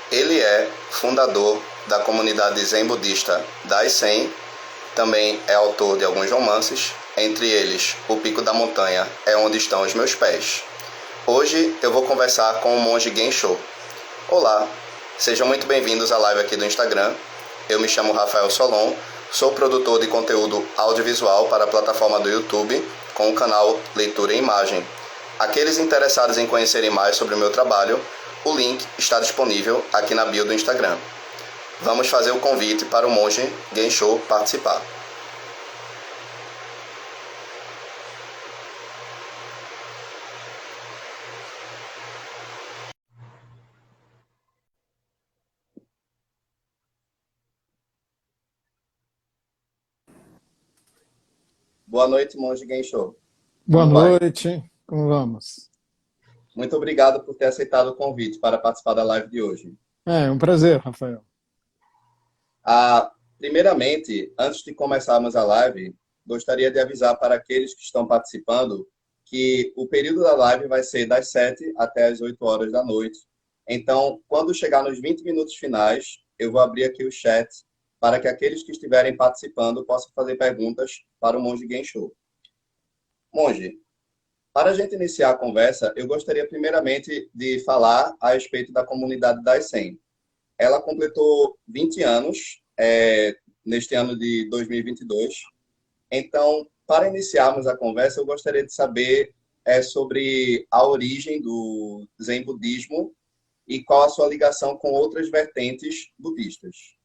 Ele é fundador da comunidade zen budista Daisen, também é autor de alguns romances, entre eles O Pico da Montanha é Onde Estão os Meus Pés. Hoje eu vou conversar com o monge Gensho. Olá, sejam muito bem-vindos à live aqui do Instagram. Eu me chamo Rafael Solon, sou produtor de conteúdo audiovisual para a plataforma do YouTube com o canal Leitura em Imagem. Aqueles interessados em conhecerem mais sobre o meu trabalho, o link está disponível aqui na bio do Instagram. Vamos fazer o convite para o monge Gensho participar. Boa noite, monge Gensho. Boa Como vai? noite, como vamos? Muito obrigado por ter aceitado o convite para participar da live de hoje. É um prazer, Rafael. Primeiramente, antes de começarmos a live, gostaria de avisar para aqueles que estão participando que o período da live vai ser das 7 até as 8 horas da noite. Então, quando chegar nos 20 minutos finais, eu vou abrir aqui o chat para que aqueles que estiverem participando possam fazer perguntas para o monge Gensho. Monge, para a gente iniciar a conversa, eu gostaria primeiramente de falar a respeito da comunidade Daisen. Ela completou 20 anos neste ano de 2022. Então, para iniciarmos a conversa, eu gostaria de saber sobre a origem do Zen budismo e qual a sua ligação com outras vertentes budistas.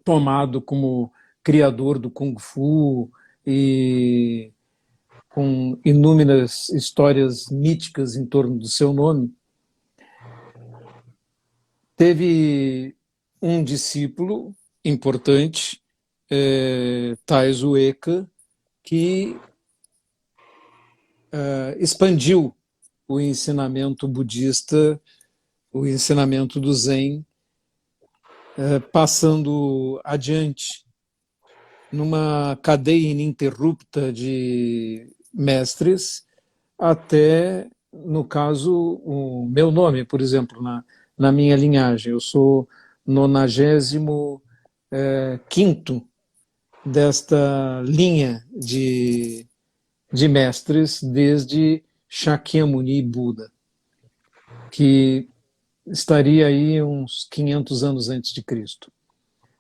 Tomado como criador do Kung Fu e com inúmeras histórias míticas em torno do seu nome, teve um discípulo importante, Taizo Eka, que expandiu o ensinamento budista, o ensinamento do Zen, passando adiante numa cadeia ininterrupta de mestres até, no caso, o meu nome, por exemplo, na minha linhagem. Eu sou 95º desta linha de mestres desde Shakyamuni Buda, que estaria aí uns 500 anos antes de Cristo.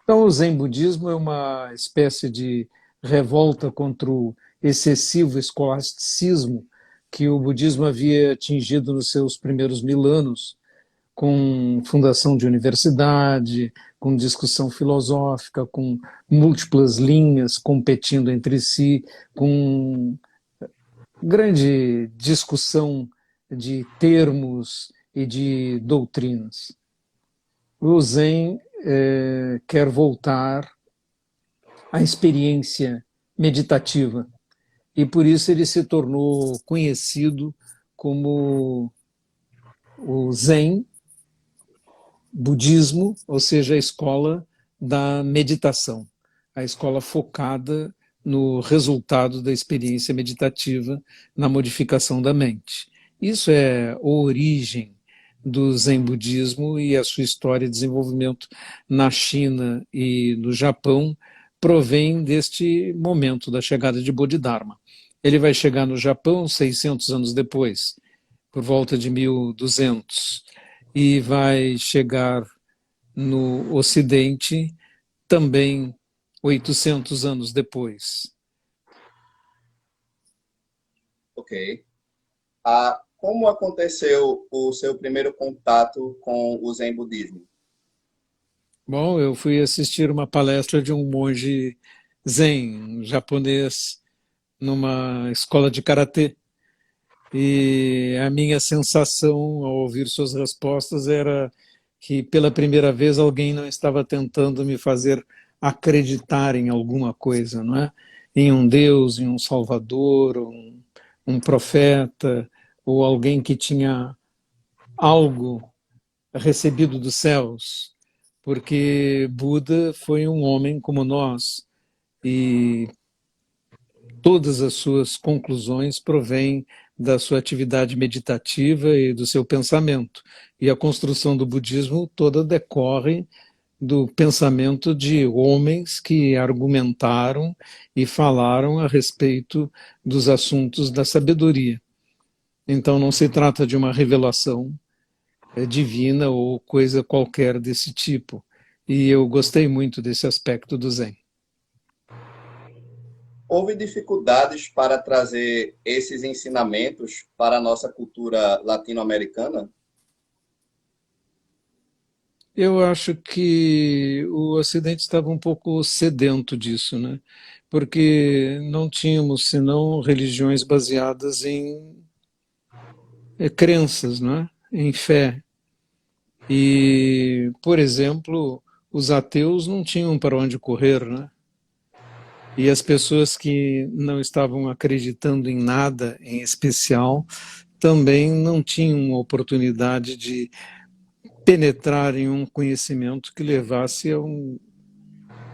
Então, o Zen budismo é uma espécie de revolta contra o excessivo escolasticismo que o budismo havia atingido nos seus primeiros 1000 anos, com fundação de universidade, com discussão filosófica, com múltiplas linhas competindo entre si, com grande discussão de termos e de doutrinas. O Zen quer voltar à experiência meditativa e por isso ele se tornou conhecido como o Zen budismo, ou seja, a escola da meditação, a escola focada no resultado da experiência meditativa, na modificação da mente. Isso é a origem do Zen budismo e a sua história de desenvolvimento na China e no Japão provém deste momento da chegada de Bodhidharma. Ele vai chegar no Japão 600 anos depois, por volta de 1200, e vai chegar no Ocidente também 800 anos depois. Ok. Como aconteceu o seu primeiro contato com o Zen budismo? Bom, eu fui assistir uma palestra de um monge Zen, um japonês, numa escola de karatê. E a minha sensação ao ouvir suas respostas era que pela primeira vez alguém não estava tentando me fazer acreditar em alguma coisa, não é? Em um Deus, em um Salvador, um profeta, ou alguém que tinha algo recebido dos céus, porque Buda foi um homem como nós e todas as suas conclusões provêm da sua atividade meditativa e do seu pensamento. E a construção do budismo toda decorre do pensamento de homens que argumentaram e falaram a respeito dos assuntos da sabedoria. Então não se trata de uma revelação divina ou coisa qualquer desse tipo. E eu gostei muito desse aspecto do Zen. Houve dificuldades para trazer esses ensinamentos para a nossa cultura latino-americana? Eu acho que o Ocidente estava um pouco sedento disso, né? Porque não tínhamos senão religiões baseadas em crenças, não é? Em fé. E, por exemplo, os ateus não tinham para onde correr, né? E as pessoas que não estavam acreditando em nada em especial também não tinham oportunidade de penetrar em um conhecimento que levasse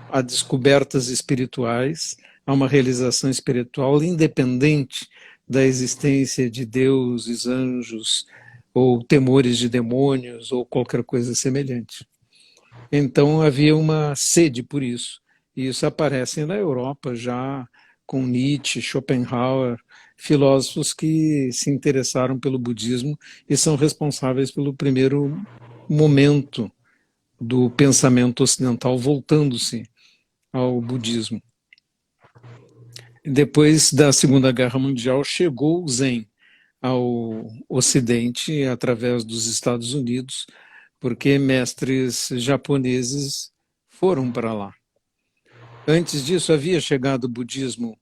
a descobertas espirituais, a uma realização espiritual independente da existência de deuses, anjos, ou temores de demônios, ou qualquer coisa semelhante. Então havia uma sede por isso. E isso aparece na Europa já com Nietzsche, Schopenhauer, filósofos que se interessaram pelo budismo e são responsáveis pelo primeiro momento do pensamento ocidental voltando-se ao budismo. Depois da Segunda Guerra Mundial chegou o Zen ao Ocidente através dos Estados Unidos, porque mestres japoneses foram para lá. Antes disso havia chegado o budismo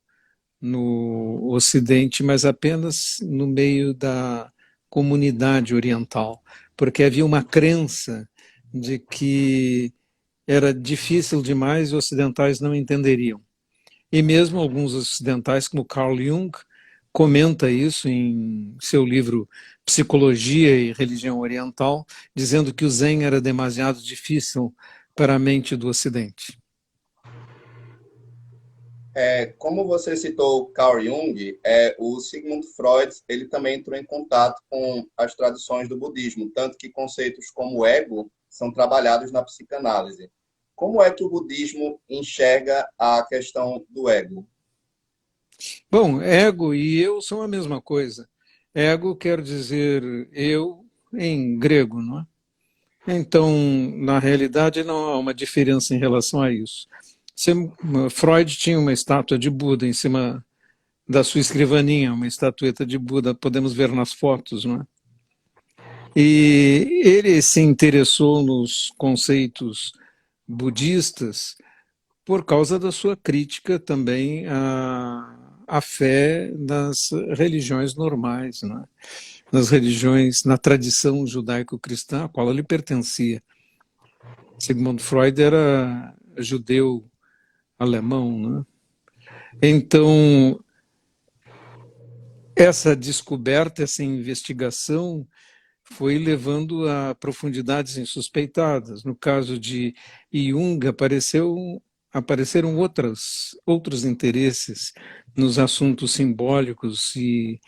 no Ocidente, mas apenas no meio da comunidade oriental, porque havia uma crença de que era difícil demais e os ocidentais não entenderiam. E mesmo alguns ocidentais, como Carl Jung, comenta isso em seu livro Psicologia e Religião Oriental, dizendo que o Zen era demasiado difícil para a mente do Ocidente. Como você citou Carl Jung, o Sigmund Freud ele também entrou em contato com as tradições do budismo, tanto que conceitos como ego são trabalhados na psicanálise. Como é que o budismo enxerga a questão do ego? Bom, ego e eu são a mesma coisa. Ego quer dizer eu em grego, não é? Então, na realidade, não há uma diferença em relação a isso. Freud tinha uma estátua de Buda em cima da sua escrivaninha, uma estatueta de Buda, podemos ver nas fotos, não é? E ele se interessou nos conceitos budistas por causa da sua crítica também à fé nas religiões normais, não é? Nas religiões, na tradição judaico-cristã, a qual ele pertencia. Sigmund Freud era judeu alemão, né? Então, essa descoberta, essa investigação foi levando a profundidades insuspeitadas. No caso de Jung, apareceram outros interesses nos assuntos simbólicos e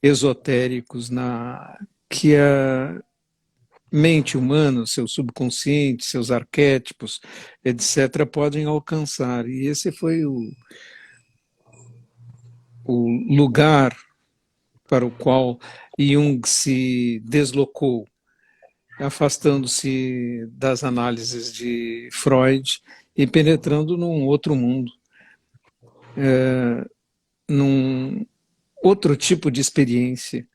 esotéricos que a mente humana, seu subconsciente, seus arquétipos, etc., podem alcançar. E esse foi o lugar para o qual Jung se deslocou, afastando-se das análises de Freud e penetrando num outro mundo, num outro tipo de experiência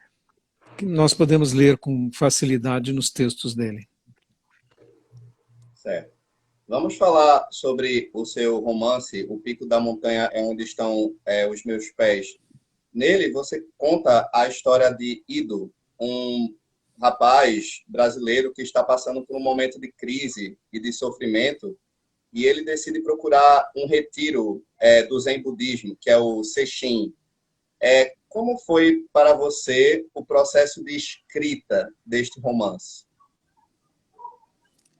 que nós podemos ler com facilidade nos textos dele. Certo. Vamos falar sobre o seu romance, O Pico da Montanha é onde estão os meus pés. Nele, você conta a história de Ido, um rapaz brasileiro que está passando por um momento de crise e de sofrimento, e ele decide procurar um retiro do Zen budismo, que é o Sesshin. Como foi para você o processo de escrita deste romance?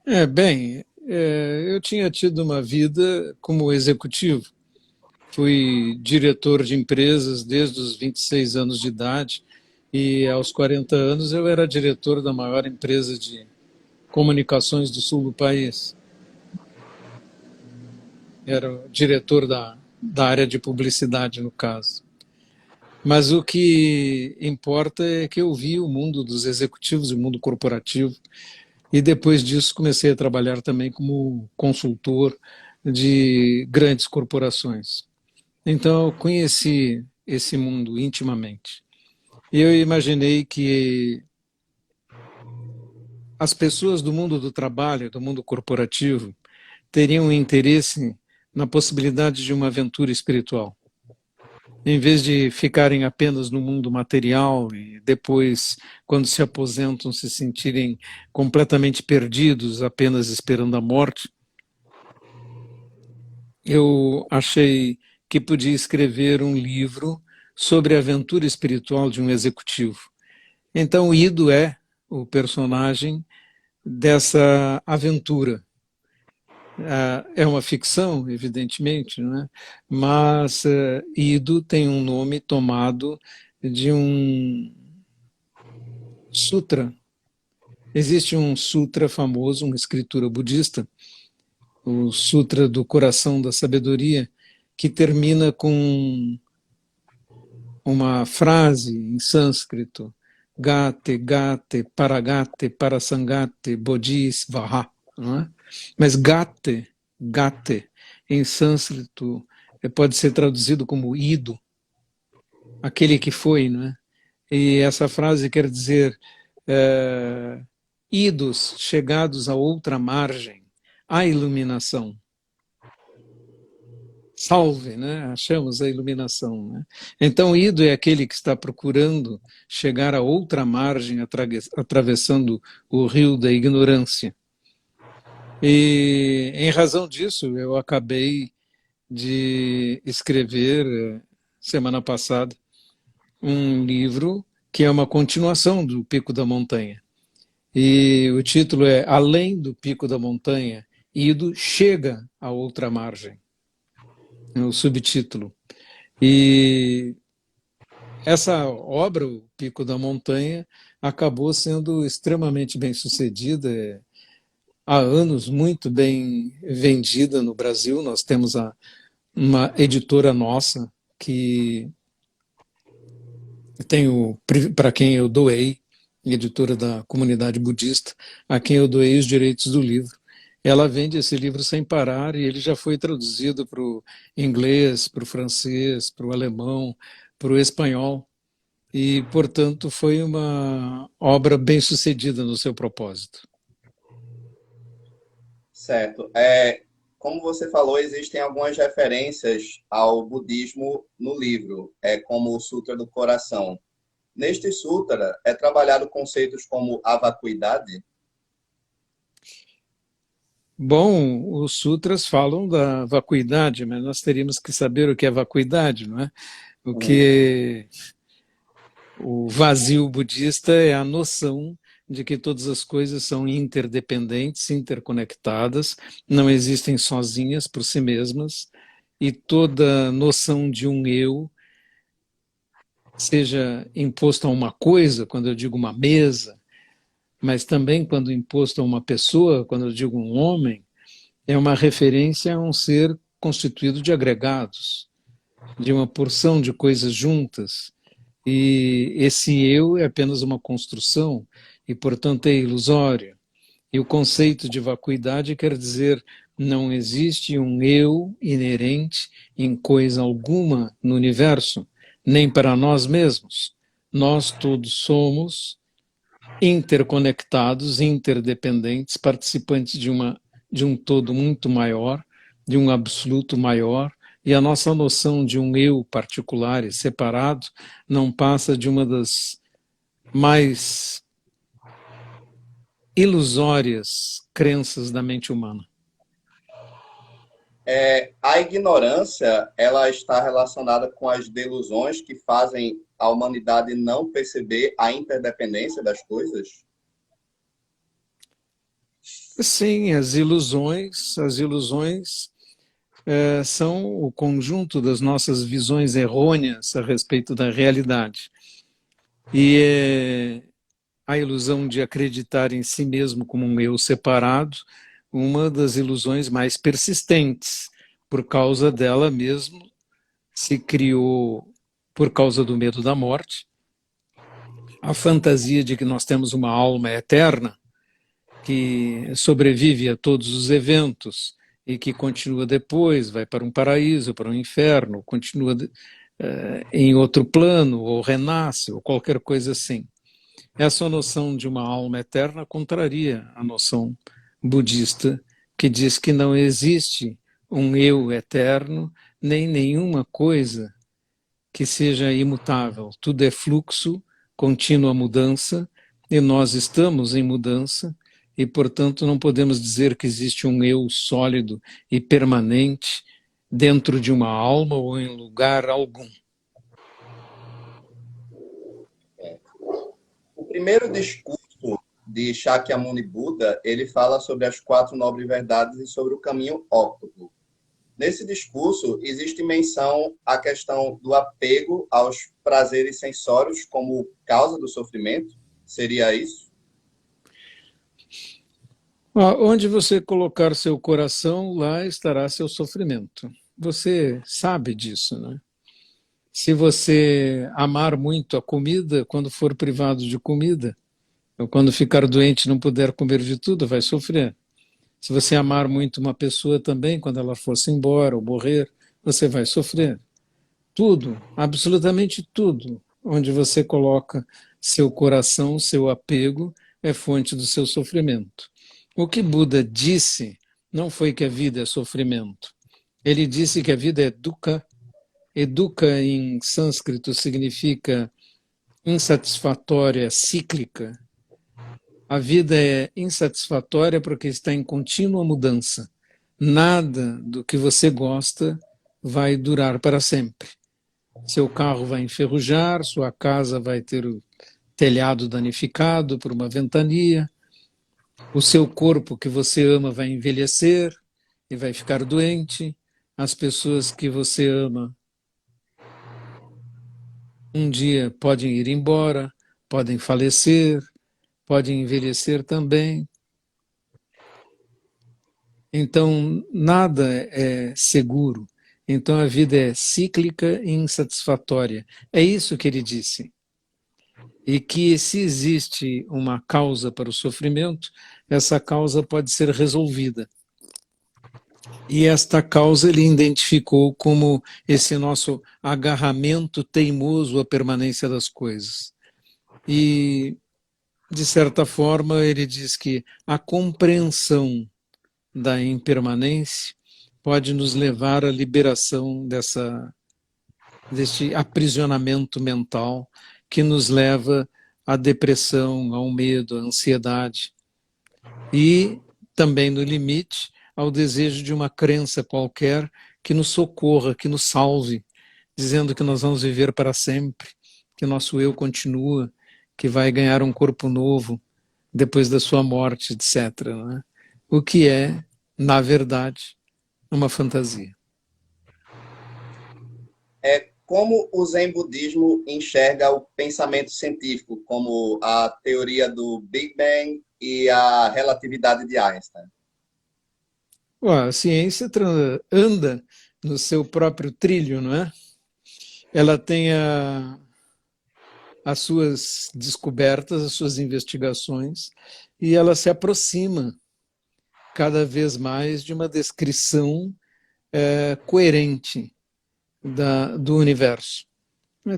Eu tinha tido uma vida como executivo. Fui diretor de empresas desde os 26 anos de idade e aos 40 anos eu era diretor da maior empresa de comunicações do sul do país. Era o diretor da área de publicidade, no caso. Mas o que importa é que eu vi o mundo dos executivos, o mundo corporativo, e depois disso comecei a trabalhar também como consultor de grandes corporações. Então eu conheci esse mundo intimamente. E eu imaginei que as pessoas do mundo do trabalho, do mundo corporativo, teriam interesse na possibilidade de uma aventura espiritual. Em vez de ficarem apenas no mundo material e depois, quando se aposentam, se sentirem completamente perdidos, apenas esperando a morte, eu achei que podia escrever um livro sobre a aventura espiritual de um executivo. Então, o Ido é o personagem dessa aventura. É uma ficção, evidentemente, né? Mas Ido tem um nome tomado de um sutra. Existe um sutra famoso, uma escritura budista, o Sutra do Coração da Sabedoria, que termina com uma frase em sânscrito: Gate, Gate, Paragate, Parasangate, Bodhisvaha. Não é? Mas Gate, Gate, em sânscrito, pode ser traduzido como ido, aquele que foi, não é? E essa frase quer dizer idos, chegados a outra margem, a iluminação. Salve, né? Achamos a iluminação. Né? Então, ido é aquele que está procurando chegar a outra margem, atravessando o rio da ignorância. E, em razão disso, eu acabei de escrever, semana passada, um livro que é uma continuação do Pico da Montanha. E o título é Além do Pico da Montanha, Ido chega a outra margem. O subtítulo. E essa obra, O Pico da Montanha, acabou sendo extremamente bem sucedida, há anos muito bem vendida no Brasil. Nós temos uma editora nossa que tenho, para quem eu doei, editora da comunidade budista, a quem eu doei os direitos do livro. Ela vende esse livro sem parar e ele já foi traduzido para o inglês, para o francês, para o alemão, para o espanhol. E, portanto, foi uma obra bem sucedida no seu propósito. Certo. Como você falou, existem algumas referências ao budismo no livro, como o Sutra do Coração. Neste sutra, é trabalhado conceitos como a vacuidade. Bom, os sutras falam da vacuidade, mas nós teríamos que saber o que é vacuidade, não é? O que o vazio budista é a noção de que todas as coisas são interdependentes, interconectadas, não existem sozinhas por si mesmas, e toda noção de um eu, seja imposto a uma coisa, quando eu digo uma mesa, mas também quando imposto a uma pessoa, quando eu digo um homem, é uma referência a um ser constituído de agregados, de uma porção de coisas juntas. E esse eu é apenas uma construção e, portanto, é ilusório. E o conceito de vacuidade quer dizer não existe um eu inerente em coisa alguma no universo, nem para nós mesmos. Nós todos somos interconectados, interdependentes, participantes de um todo muito maior, de um absoluto maior, E a nossa noção de um eu particular e separado não passa de uma das mais ilusórias crenças da mente humana. A ignorância, ela está relacionada com as delusões que fazem a humanidade não perceber a interdependência das coisas? Sim, as ilusões são o conjunto das nossas visões errôneas a respeito da realidade. E a ilusão de acreditar em si mesmo como um eu separado, uma das ilusões mais persistentes. Por causa dela mesmo, se criou, por causa do medo da morte, a fantasia de que nós temos uma alma eterna que sobrevive a todos os eventos e que continua depois, vai para um paraíso, para um inferno, continua em outro plano, ou renasce, ou qualquer coisa assim. Essa noção de uma alma eterna contraria a noção budista, que diz que não existe um eu eterno, nem nenhuma coisa que seja imutável. Tudo é fluxo, contínua mudança, e nós estamos em mudança, e, portanto, não podemos dizer que existe um eu sólido e permanente dentro de uma alma ou em lugar algum. O primeiro discurso de Shakyamuni Buda, ele fala sobre as quatro nobres verdades e sobre o caminho óptimo. Nesse discurso, existe menção à questão do apego aos prazeres sensórios como causa do sofrimento? Seria isso? Onde você colocar seu coração, lá estará seu sofrimento. Você sabe disso, né? Se você amar muito a comida, quando for privado de comida, ou quando ficar doente e não puder comer de tudo, vai sofrer. Se você amar muito uma pessoa também, quando ela for-se embora ou morrer, você vai sofrer. Tudo, absolutamente tudo, onde você coloca seu coração, seu apego, é fonte do seu sofrimento. O que Buda disse não foi que a vida é sofrimento. Ele disse que a vida é dukkha. E dukkha em sânscrito significa insatisfatória, cíclica. A vida é insatisfatória porque está em contínua mudança. Nada do que você gosta vai durar para sempre. Seu carro vai enferrujar, sua casa vai ter o telhado danificado por uma ventania, o seu corpo que você ama vai envelhecer e vai ficar doente, as pessoas que você ama um dia podem ir embora, podem falecer, podem envelhecer também. Então, nada é seguro. Então, a vida é cíclica e insatisfatória. É isso que ele disse. E que se existe uma causa para o sofrimento, essa causa pode ser resolvida. E esta causa ele identificou como esse nosso agarramento teimoso à permanência das coisas. E, de certa forma, ele diz que a compreensão da impermanência pode nos levar à liberação deste aprisionamento mental que nos leva à depressão, ao medo, à ansiedade e também, no limite, ao desejo de uma crença qualquer que nos socorra, que nos salve, dizendo que nós vamos viver para sempre, que nosso eu continua, que vai ganhar um corpo novo depois da sua morte, etc. Né? O que é, na verdade, uma fantasia. Como o Zen budismo enxerga o pensamento científico, como a teoria do Big Bang e a relatividade de Einstein? A ciência anda no seu próprio trilho, não é? Ela tem as suas descobertas, as suas investigações, e ela se aproxima cada vez mais de uma descrição coerente do universo.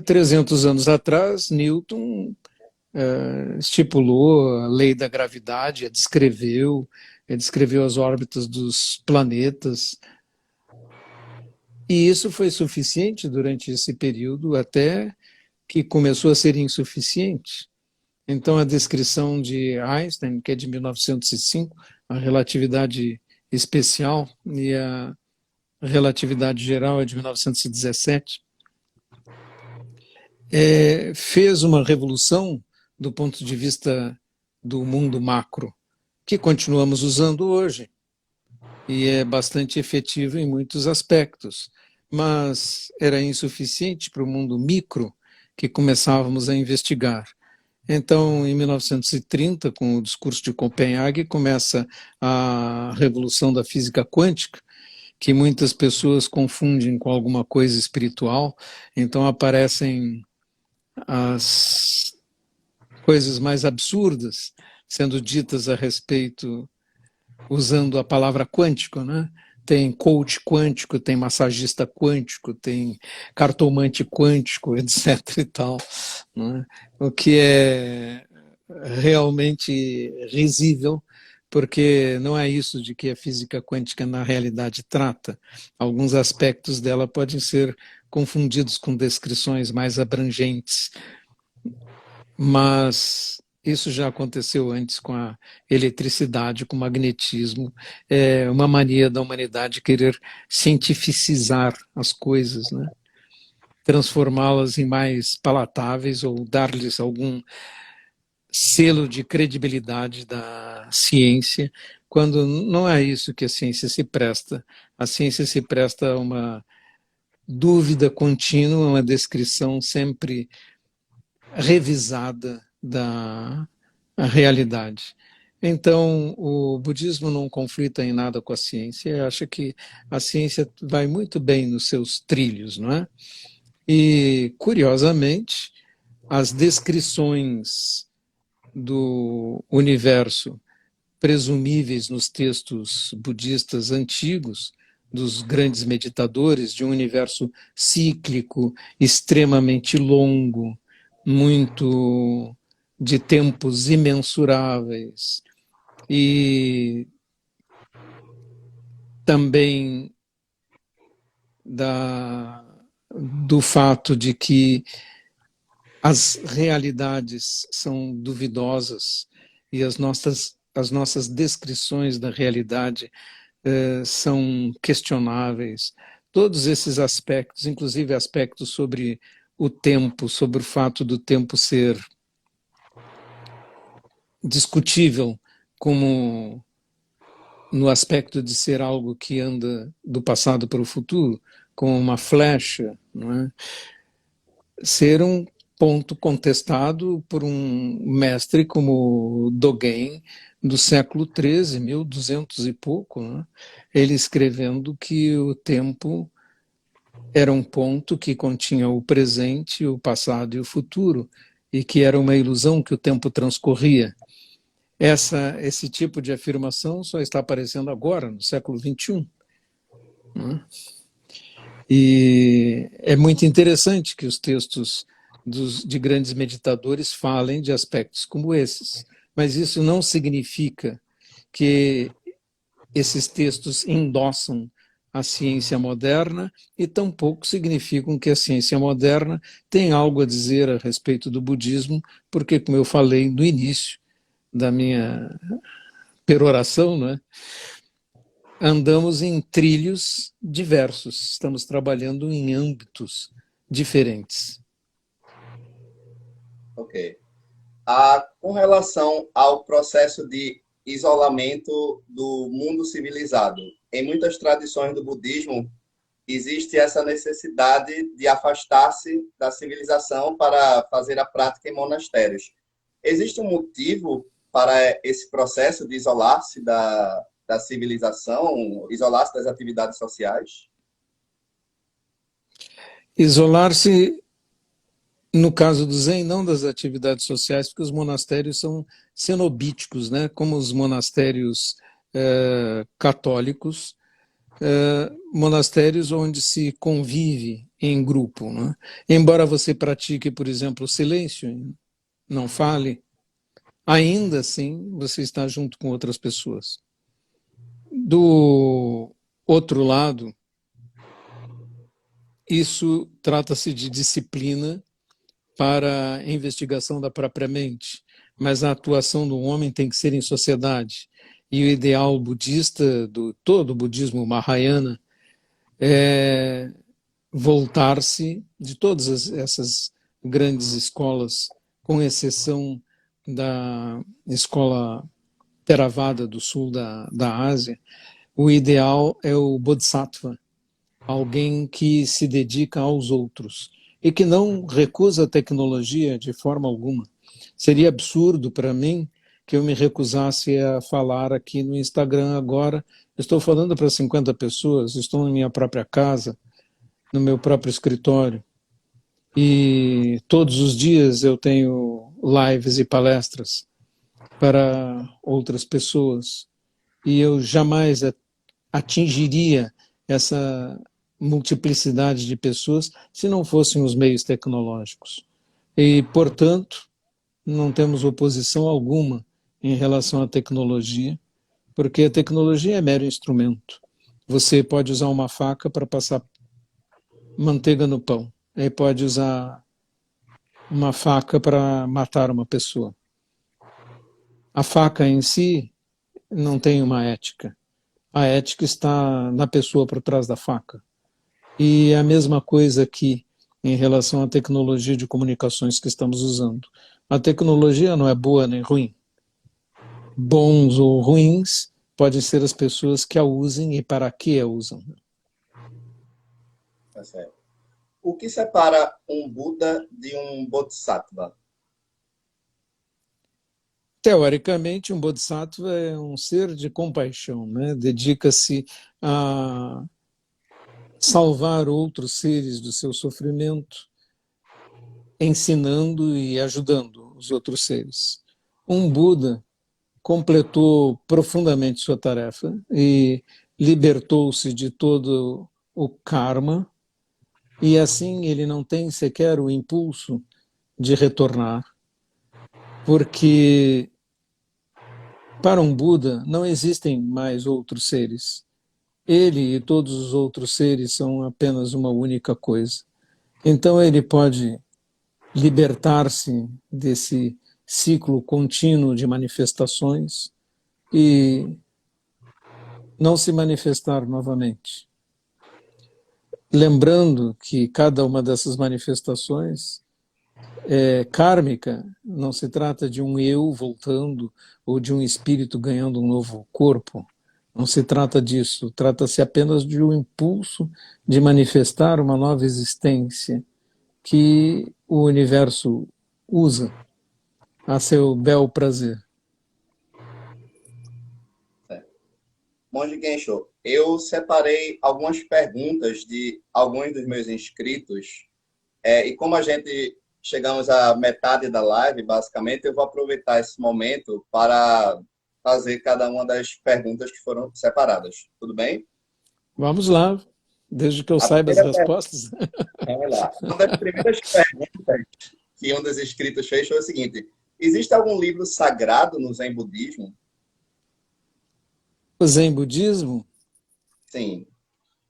300 anos atrás, Newton estipulou a lei da gravidade, a descreveu as órbitas dos planetas. E isso foi suficiente durante esse período até que começou a ser insuficiente. Então, a descrição de Einstein, que é de 1905, a relatividade especial, e a relatividade geral é de 1917, fez uma revolução do ponto de vista do mundo macro, que continuamos usando hoje, e é bastante efetivo em muitos aspectos, mas era insuficiente para o mundo micro que começávamos a investigar. Então, em 1930, com o discurso de Copenhague, começa a revolução da física quântica, que muitas pessoas confundem com alguma coisa espiritual. Então, aparecem as coisas mais absurdas sendo ditas a respeito, usando a palavra quântico, né? Tem coach quântico, tem massagista quântico, tem cartomante quântico, etc. e tal, né? O que é realmente risível, porque não é isso de que a física quântica na realidade trata. Alguns aspectos dela podem ser confundidos com descrições mais abrangentes, mas isso já aconteceu antes com a eletricidade, com o magnetismo. É uma mania da humanidade querer cientificizar as coisas, né? Transformá-las em mais palatáveis ou dar-lhes algum selo de credibilidade da ciência, quando não é isso que a ciência se presta. A ciência se presta a uma dúvida contínua, uma descrição sempre revisada da realidade. Então, o budismo não conflita em nada com a ciência, acha que a ciência vai muito bem nos seus trilhos, não é? E, curiosamente, as descrições do universo presumíveis nos textos budistas antigos, dos grandes meditadores, de um universo cíclico, extremamente longo, muito de tempos imensuráveis, e também do fato de que as realidades são duvidosas e as nossas descrições da realidade são questionáveis. Todos esses aspectos, inclusive aspectos sobre o tempo, sobre o fato do tempo ser discutível, como no aspecto de ser algo que anda do passado para o futuro, como uma flecha, não é? Ser um ponto contestado por um mestre como Dogen, do século XIII, 1200 e pouco, né? Ele escrevendo que o tempo era um ponto que continha o presente, o passado e o futuro, e que era uma ilusão que o tempo transcorria. Esse tipo de afirmação só está aparecendo agora, no século XXI. Né? E é muito interessante que os textos de grandes meditadores falem de aspectos como esses, mas isso não significa que esses textos endossam a ciência moderna e tampouco significam que a ciência moderna tem algo a dizer a respeito do budismo, porque, como eu falei no início da minha peroração, né, andamos em trilhos diversos, estamos trabalhando em âmbitos diferentes. Ok. Com relação ao processo de isolamento do mundo civilizado, em muitas tradições do budismo, existe essa necessidade de afastar-se da civilização para fazer a prática em monastérios. Existe um motivo para esse processo de isolar-se da civilização, isolar-se das atividades sociais? Isolar-se, no caso do Zen, não das atividades sociais, porque os monastérios são cenobíticos, né? Como os monastérios católicos, monastérios onde se convive em grupo, né? Embora você pratique, por exemplo, o silêncio, não fale, ainda assim você está junto com outras pessoas. Do outro lado, Isso trata-se de disciplina para a investigação da própria mente, mas a atuação do homem tem que ser em sociedade. E o ideal budista, do todo o budismo Mahayana, é voltar-se de todas essas grandes escolas, com exceção da escola Theravada do sul da Ásia, o ideal é o Bodhisattva, alguém que se dedica aos outros e que não recusa a tecnologia de forma alguma. Seria absurdo para mim que eu me recusasse a falar aqui no Instagram agora. Estou falando para 50 pessoas, estou na minha própria casa, no meu próprio escritório, e todos os dias eu tenho lives e palestras para outras pessoas, e eu jamais atingiria essa multiplicidade de pessoas se não fossem os meios tecnológicos. E, portanto, não temos oposição alguma em relação à tecnologia, porque a tecnologia é mero instrumento. Você pode usar uma faca para passar manteiga no pão, e pode usar uma faca para matar uma pessoa. A faca em si não tem uma ética. A ética está na pessoa por trás da faca. E a mesma coisa aqui em relação à tecnologia de comunicações que estamos usando. A tecnologia não é boa nem ruim. Bons ou ruins podem ser as pessoas que a usem e para que a usam. Tá certo. O que separa um Buda de um Bodhisattva? Teoricamente, um Bodhisattva é um ser de compaixão, né? Dedica-se a salvar outros seres do seu sofrimento, ensinando e ajudando os outros seres. Um Buda completou profundamente sua tarefa e libertou-se de todo o karma, e assim ele não tem sequer o impulso de retornar, porque para um Buda não existem mais outros seres. Ele e todos os outros seres são apenas uma única coisa. Então ele pode libertar-se desse ciclo contínuo de manifestações e não se manifestar novamente. Lembrando que cada uma dessas manifestações é kármica, não se trata de um eu voltando ou de um espírito ganhando um novo corpo. Não se trata disso, trata-se apenas de um impulso de manifestar uma nova existência que o universo usa a seu bel prazer. Monge Gensho, eu separei algumas perguntas de alguns dos meus inscritos, e como a gente chegamos à metade da live, basicamente, eu vou aproveitar esse momento para fazer cada uma das perguntas que foram separadas. Tudo bem? Vamos lá, desde que eu A saiba as primeira respostas. Vamos lá. Uma das primeiras perguntas que um dos inscritos fez foi o seguinte: existe algum livro sagrado no Zen Budismo? O Zen Budismo, Sim.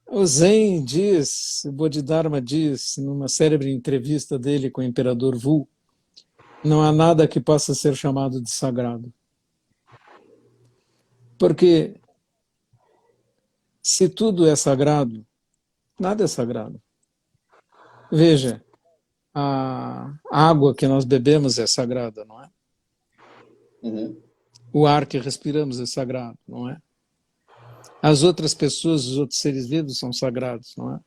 o Zen diz, o Bodhidharma diz, numa célebre entrevista dele com o imperador Wu, não há nada que possa ser chamado de sagrado. Porque se tudo é sagrado, nada é sagrado. Veja, a água que nós bebemos é sagrada, não é? Uhum. O ar que respiramos é sagrado, não é? As outras pessoas, os outros seres vivos são sagrados, não é?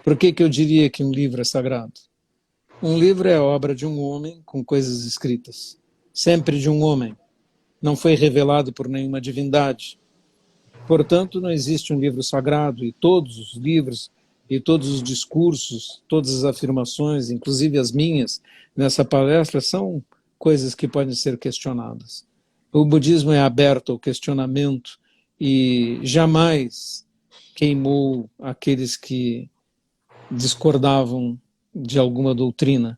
Por que eu diria que um livro é sagrado? Um livro é a obra de um homem com coisas escritas. Sempre de um homem. Não foi revelado por nenhuma divindade. Portanto, não existe um livro sagrado, e todos os livros e todos os discursos, todas as afirmações, inclusive as minhas, nessa palestra, são coisas que podem ser questionadas. O budismo é aberto ao questionamento e jamais queimou aqueles que discordavam de alguma doutrina.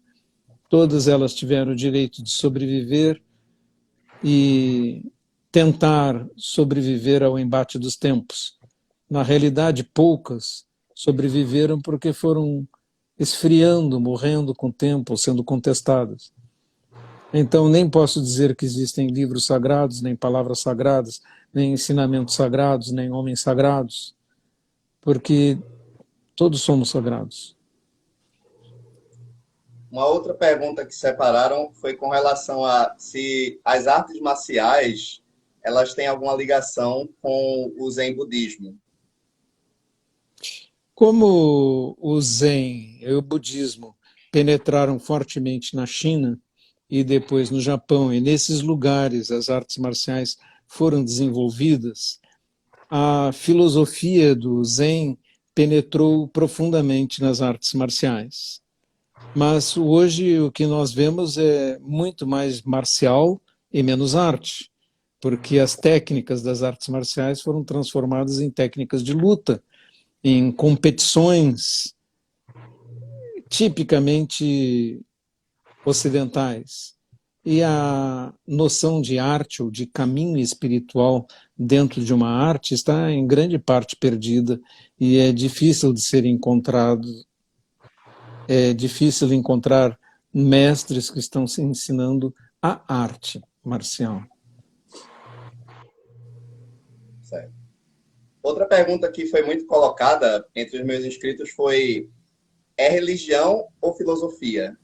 Todas elas tiveram o direito de sobreviver e tentar sobreviver ao embate dos tempos. Na realidade, poucas sobreviveram porque foram esfriando, morrendo com o tempo, sendo contestadas. Então, nem posso dizer que existem livros sagrados, nem palavras sagradas, nem ensinamentos sagrados, nem homens sagrados, porque todos somos sagrados. Uma outra pergunta que separaram foi com relação a se as artes marciais elas têm alguma ligação com o Zen budismo. Como o Zen e o budismo penetraram fortemente na China e depois no Japão, e nesses lugares as artes marciais foram desenvolvidas, a filosofia do Zen penetrou profundamente nas artes marciais. Mas hoje o que nós vemos é muito mais marcial e menos arte, porque as técnicas das artes marciais foram transformadas em técnicas de luta, em competições tipicamente ocidentais. E a noção de arte ou de caminho espiritual dentro de uma arte está em grande parte perdida e é difícil de ser encontrado. É difícil encontrar mestres que estão se ensinando a arte marcial. Certo. Outra pergunta que foi muito colocada entre os meus inscritos foi: é religião ou filosofia?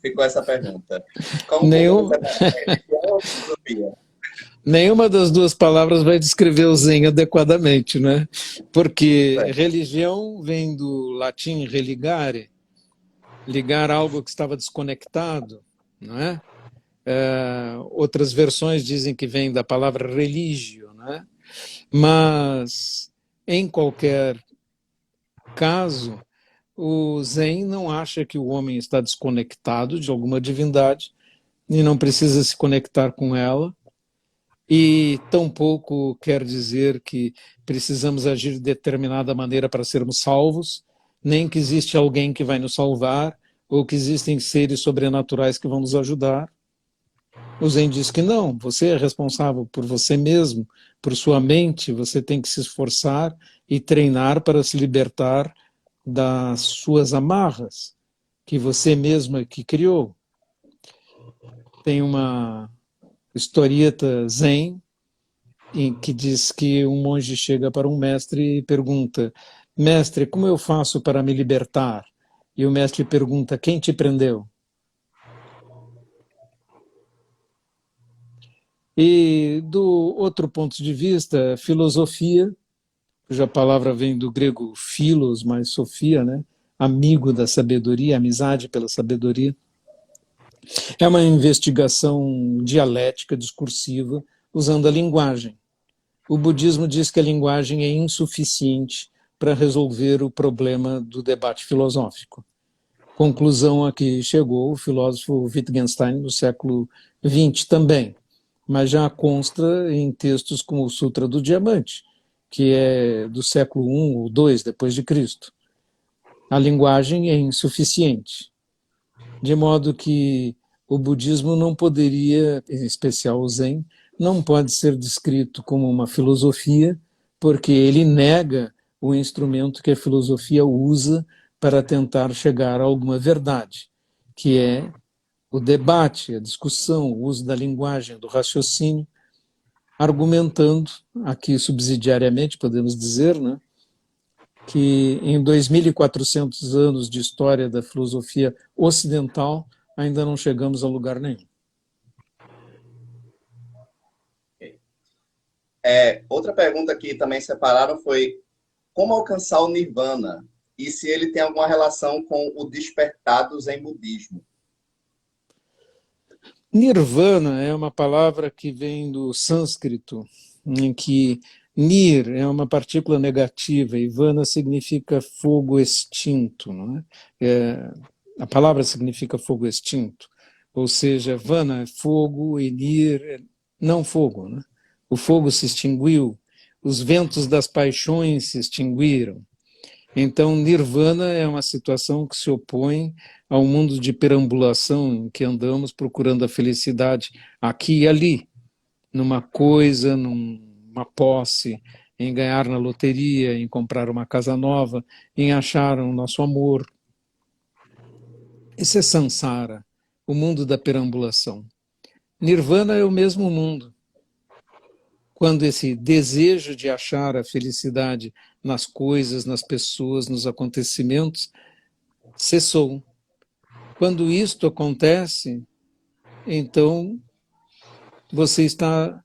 Ficou essa pergunta. Como você é religião ou filosofia? Nenhuma das duas palavras vai descrever o Zen adequadamente, né? Porque religião vem do latim religare, ligar algo que estava desconectado, não é? Outras versões dizem que vem da palavra religio, né? Mas, em qualquer caso, o Zen não acha que o homem está desconectado de alguma divindade e não precisa se conectar com ela, e tampouco quer dizer que precisamos agir de determinada maneira para sermos salvos, nem que existe alguém que vai nos salvar, ou que existem seres sobrenaturais que vão nos ajudar. O Zen diz que não, você é responsável por você mesmo, por sua mente, você tem que se esforçar e treinar para se libertar das suas amarras, que você mesmo é que criou. Tem uma historieta Zen em que diz que um monge chega para um mestre e pergunta: mestre, como eu faço para me libertar? E o mestre pergunta: quem te prendeu? E do outro ponto de vista, filosofia, cuja palavra vem do grego philos, mais sofia, né? Amigo da sabedoria, amizade pela sabedoria, é uma investigação dialética, discursiva, usando a linguagem. O budismo diz que a linguagem é insuficiente para resolver o problema do debate filosófico. Conclusão a que chegou o filósofo Wittgenstein no século XX também, mas já consta em textos como o Sutra do Diamante, que é do século I ou II depois de Cristo. A linguagem é insuficiente, de modo que o budismo não poderia, em especial o Zen, não pode ser descrito como uma filosofia, porque ele nega o instrumento que a filosofia usa para tentar chegar a alguma verdade, que é o debate, a discussão, o uso da linguagem, do raciocínio, argumentando, aqui subsidiariamente podemos dizer, né, que em 2.400 anos de história da filosofia ocidental ainda não chegamos a lugar nenhum. Outra pergunta que também separaram foi: como alcançar o Nirvana? E se ele tem alguma relação com o despertar do Zen budismo? Nirvana é uma palavra que vem do sânscrito, em que Nir é uma partícula negativa e Vana significa fogo extinto. Não é? A palavra significa fogo extinto, ou seja, Vana é fogo e Nir é não fogo. Né? O fogo se extinguiu, os ventos das paixões se extinguiram. Então, Nirvana é uma situação que se opõe ao mundo de perambulação em que andamos procurando a felicidade aqui e ali, numa coisa, numa posse, em ganhar na loteria, em comprar uma casa nova, em achar o nosso amor. Isso é samsara, o mundo da perambulação. Nirvana é o mesmo mundo. Quando esse desejo de achar a felicidade nas coisas, nas pessoas, nos acontecimentos, cessou. Quando isto acontece, então você está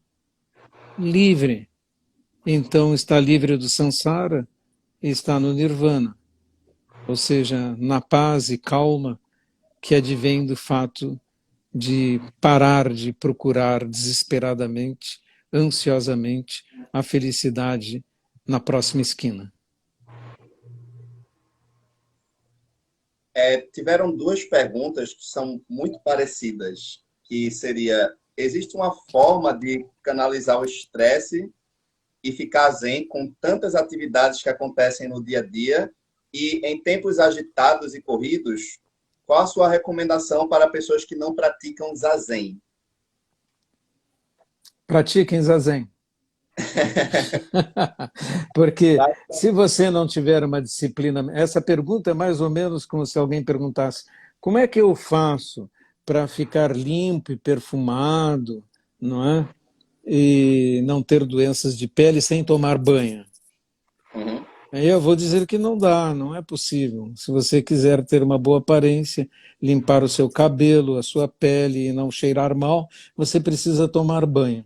livre. Então está livre do samsara e está no nirvana, ou seja, na paz e calma que advém do fato de parar de procurar desesperadamente, ansiosamente, a felicidade na próxima esquina. Tiveram duas perguntas que são muito parecidas, que seria, existe uma forma de canalizar o estresse e ficar zen com tantas atividades que acontecem no dia a dia e em tempos agitados e corridos, qual a sua recomendação para pessoas que não praticam zazen? Pratiquem zazen. Porque se você não tiver uma disciplina, essa pergunta é mais ou menos como se alguém perguntasse: como é que eu faço para ficar limpo e perfumado, não é? E não ter doenças de pele sem tomar banho? Uhum. Aí eu vou dizer que não dá, não é possível. Se você quiser ter uma boa aparência, limpar o seu cabelo, a sua pele e não cheirar mal, você precisa tomar banho.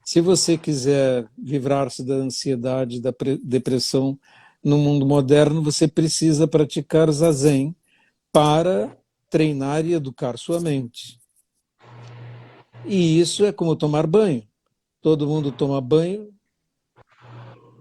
Se você quiser livrar-se da ansiedade, da depressão no mundo moderno, você precisa praticar zazen para treinar e educar sua mente. E isso é como tomar banho. Todo mundo toma banho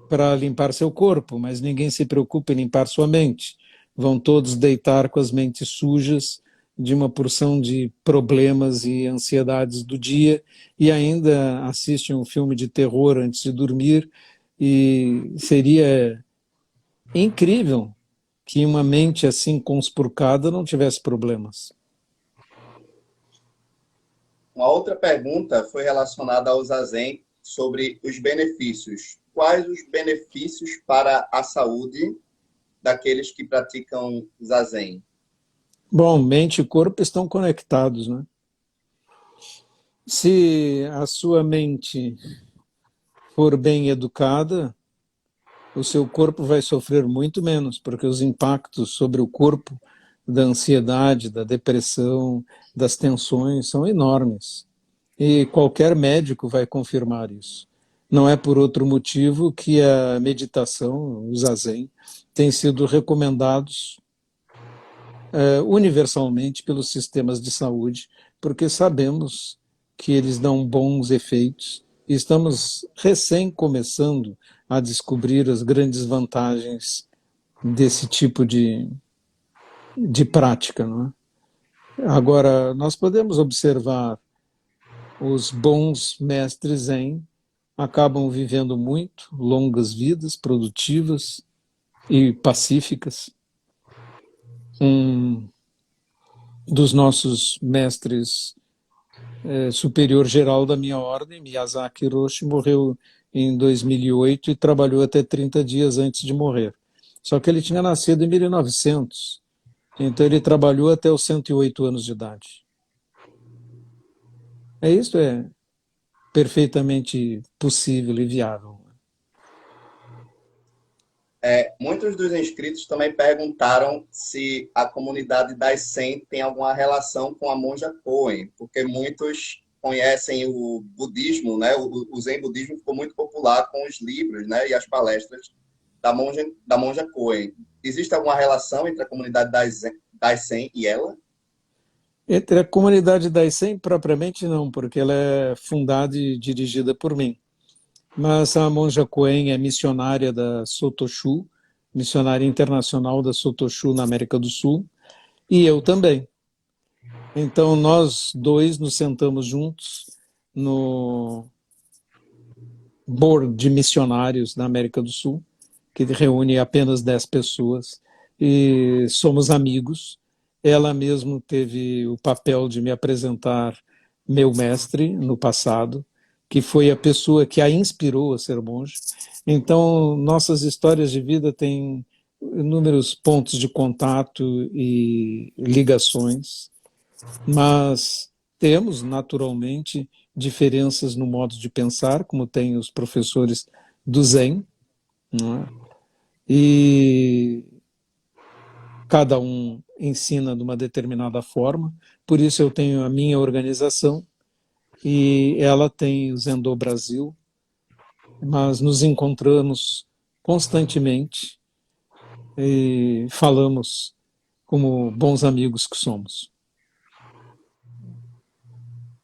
para limpar seu corpo, mas ninguém se preocupa em limpar sua mente. Vão todos deitar com as mentes sujas de uma porção de problemas e ansiedades do dia e ainda assistem um filme de terror antes de dormir, e seria incrível que uma mente assim conspurcada não tivesse problemas. Uma outra pergunta foi relacionada ao zazen sobre os benefícios. Quais os benefícios para a saúde daqueles que praticam zazen? Bom, mente e corpo estão conectados, né? Se a sua mente for bem educada, o seu corpo vai sofrer muito menos, porque os impactos sobre o corpo da ansiedade, da depressão, das tensões são enormes. E qualquer médico vai confirmar isso. Não é por outro motivo que a meditação, o zazen, tem sido recomendados universalmente pelos sistemas de saúde, porque sabemos que eles dão bons efeitos e estamos recém começando a descobrir as grandes vantagens desse tipo de prática. Não é? Agora, nós podemos observar os bons mestres Zen acabam vivendo muito, longas vidas, produtivas e pacíficas. Um dos nossos mestres superior geral da minha ordem, Miyazaki Hiroshi, morreu em 2008 e trabalhou até 30 dias antes de morrer. Só que ele tinha nascido em 1900, então ele trabalhou até os 108 anos de idade. Isso é perfeitamente possível e viável. Muitos dos inscritos também perguntaram se a comunidade das 100 tem alguma relação com a monja Coen, porque muitos conhecem o budismo, né? O Zen budismo ficou muito popular com os livros, né? E as palestras da monja Coen. Existe alguma relação entre a comunidade das 100 e ela? Entre a comunidade das 100, propriamente não, porque ela é fundada e dirigida por mim. Mas a monja Coen é missionária da Sotoshu, missionária internacional da Sotoshu na América do Sul, e eu também. Então nós dois nos sentamos juntos no board de missionários da América do Sul, que reúne apenas 10 pessoas, e somos amigos. Ela mesmo teve o papel de me apresentar meu mestre no passado, que foi a pessoa que a inspirou a ser monge. Então, nossas histórias de vida têm inúmeros pontos de contato e ligações, mas temos, naturalmente, diferenças no modo de pensar, como tem os professores do Zen, não é? E cada um ensina de uma determinada forma, por isso eu tenho a minha organização e ela tem o Zendô Brasil, mas nos encontramos constantemente e falamos como bons amigos que somos.